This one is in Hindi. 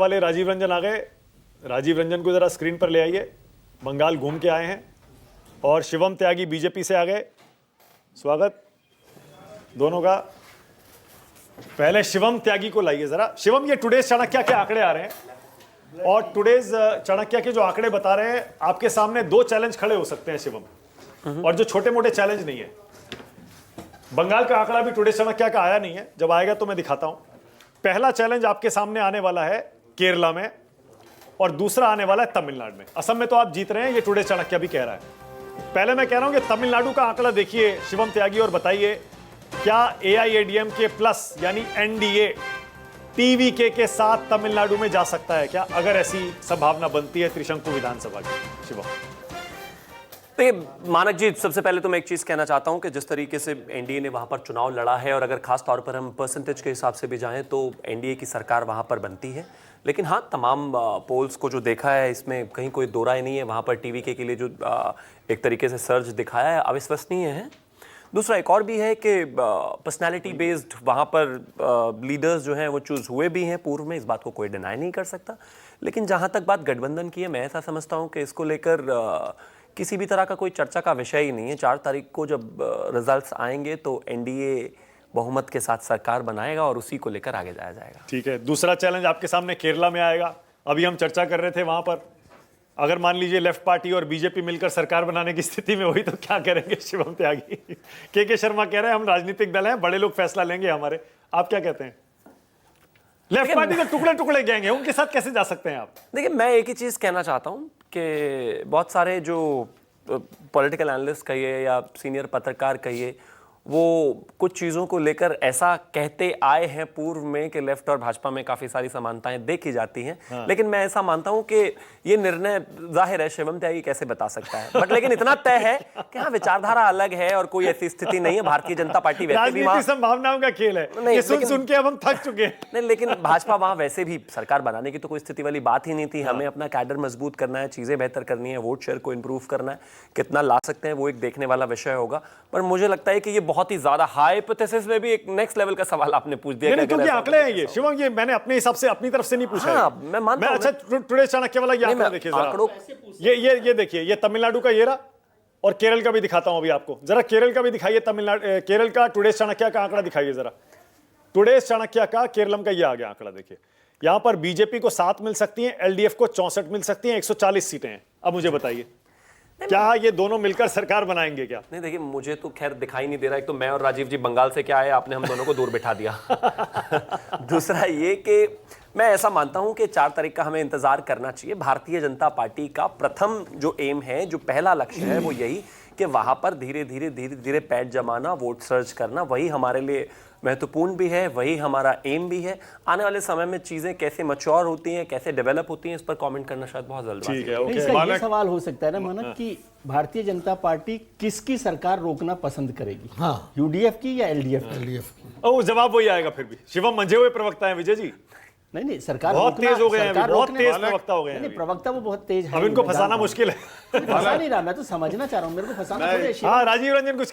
वाले राजीव रंजन आ गए। राजीव रंजन को जरा स्क्रीन पर ले आइए। बंगाल घूम के आए हैं। और शिवम त्यागी बीजेपी से आ गए। स्वागत दोनों का। पहले शिवम त्यागी को लाइए जरा। शिवम, ये टुडेज चाणक्य के आंकड़े आ रहे हैं और टुडेज चाणक्य के जो आंकड़े बता रहे हैं, आपके सामने दो चैलेंज खड़े हो सकते हैं शिवम, और जो छोटे मोटे चैलेंज नहीं है। बंगाल का आंकड़ा भी टुडेज चाणक्य का आया नहीं है, जब आएगा तो मैं दिखाता हूं। पहला चैलेंज आपके सामने आने वाला है केरला में और दूसरा आने वाला है तमिलनाडु में। असम में तो आप जीत रहे हैं, ये टुडे चाणक्य भी कह रहा है। पहले मैं कह रहा हूं कि तमिलनाडु का आंकड़ा देखिए शिवम त्यागी और बताइए क्या AIADMK प्लस यानी NDA TVK के साथ तमिलनाडु में जा सकता है क्या, अगर ऐसी संभावना बनती है त्रिशंकु विधानसभा की। शिवम देखिए मानक जी, सबसे पहले तो मैं एक चीज़ कहना चाहता हूं कि जिस तरीके से NDA ने वहां पर चुनाव लड़ा है, और अगर खास तौर पर हम परसेंटेज के हिसाब से भी जाएं तो NDA की सरकार वहां पर बनती है। लेकिन हाँ, तमाम पोल्स को जो देखा है, इसमें कहीं कोई दो राय नहीं है। वहां पर TVK के लिए जो एक तरीके से सर्ज दिखाया है, अविश्वसनीय है। दूसरा एक और भी है कि पर्सनैलिटी बेस्ड वहाँ पर लीडर्स जो हैं वो चूज़ हुए भी हैं पूर्व में, इस बात को कोई डिनाई नहीं कर सकता। लेकिन जहाँ तक बात गठबंधन की है, मैं ऐसा समझता हूँ कि इसको लेकर किसी भी तरह का कोई चर्चा का विषय ही नहीं है। 4 तारीख को जब रिजल्ट्स आएंगे तो NDA बहुमत के साथ सरकार बनाएगा और उसी को लेकर आगे जाया जाएगा। ठीक है। दूसरा चैलेंज आपके सामने केरला में आएगा। अभी हम चर्चा कर रहे थे वहां पर, अगर मान लीजिए लेफ्ट पार्टी और बीजेपी मिलकर सरकार बनाने की स्थिति में हुई तो क्या करेंगे शिवम त्यागी? के शर्मा कह रहे हैं हम राजनीतिक दल हैं, बड़े लोग फैसला लेंगे हमारे। आप क्या कहते हैं? लेफ्ट पार्टी तो टुकड़े टुकड़े गैंग है, उनके साथ कैसे जा सकते हैं आप? देखिए, मैं एक ही चीज़ कहना चाहता हूँ कि बहुत सारे जो पॉलिटिकल एनालिस्ट कहिए या सीनियर पत्रकार कहिए, वो कुछ चीज़ों को लेकर ऐसा कहते आए हैं पूर्व में कि लेफ्ट और भाजपा में काफ़ी सारी समानताएं देखी जाती हैं। हाँ। लेकिन मैं ऐसा मानता हूं कि ये निर्णय जाहिर है शिवम त्यागी कैसे बता सकता है, बट लेकिन इतना तय है कि हाँ, विचारधारा अलग है और कोई ऐसी स्थिति नहीं है। भारतीय जनता पार्टी वैसे भी वहां संभावनाओं का खेल है, ये सुन के अब हम थक चुके हैं। नहीं, लेकिन भाजपा वहां वैसे भी सरकार बनाने की तो कोई स्थिति वाली बात ही नहीं थी। हमें अपना कैडर मजबूत करना है, चीजें बेहतर करनी है, वोट शेयर को इंप्रूव करना है। कितना ला सकते हैं वो एक देखने वाला विषय होगा। पर मुझे लगता है कि ये बहुत ही ज्यादा हाइपोथेसिस में भी एक नेक्स्ट लेवल का सवाल आपने पूछ दिया। नहीं, क्योंकि आंकड़े हैं ये शिवम, ये मैंने अपने हिसाब से अपनी तरफ से नहीं पूछा। हाँ, मैं मानता हूं। अच्छा, टुडे चाणक्य वाला ये आंकड़ा देखिए जरा। ये देखिए, ये तमिलनाडु का ये रहा और केरल का भी दिखाता हूं अभी आपको। जरा केरल का भी दिखाइए। तमिलनाडु केरल का टुडे चाणक्य का आंकड़ा दिखाइए जरा। टुडे चाणक्य का केरलम का ये आ गया आंकड़ा। देखिए यहां पर बीजेपी को 7 मिल सकती है, LDF को 64 मिल सकती है, 140 सीटें हैं। अब मुझे बताइए क्या ये दोनों मिलकर सरकार बनाएंगे क्या? नहीं, देखिए मुझे तो खैर दिखाई नहीं दे रहा है। तो मैं और राजीव जी बंगाल से क्या है, आपने हम दोनों को दूर बिठा दिया। दूसरा ये कि मैं ऐसा मानता हूं कि 4 तारीख का हमें इंतजार करना चाहिए। भारतीय जनता पार्टी का प्रथम जो एम है, जो पहला लक्ष्य है, वो यही कि वहां पर धीरे धीरे पैठ जमाना, वोट सर्च करना, वही हमारे लिए महत्वपूर्ण भी है, वही हमारा एम भी है। आने वाले समय में चीजें कैसे मैच्योर होती हैं, कैसे डेवलप होती हैं, इस पर कमेंट करना शायद बहुत जल्दी है। इसका ये सवाल हो सकता है ना मानक कि भारतीय जनता पार्टी किसकी सरकार रोकना पसंद करेगी? हाँ, UDF की या LDF की? ओ, जवाब वही आएगा फिर भी। शिवम मंझे हुए प्रवक्ता है विजय जी। नहीं, सरकार बहुत तेज हो गए हैं, बहुत तेज प्रवक्ता हो गए हैं। नहीं, प्रवक्ता वो बहुत तेज है। अब इनको फंसाना मुश्किल है। फंसा नहीं रहा, मैं तो समझना चाह रहा हूँ, मेरे को फंसाना थोड़ी है। हाँ, राजीव रंजन कुछ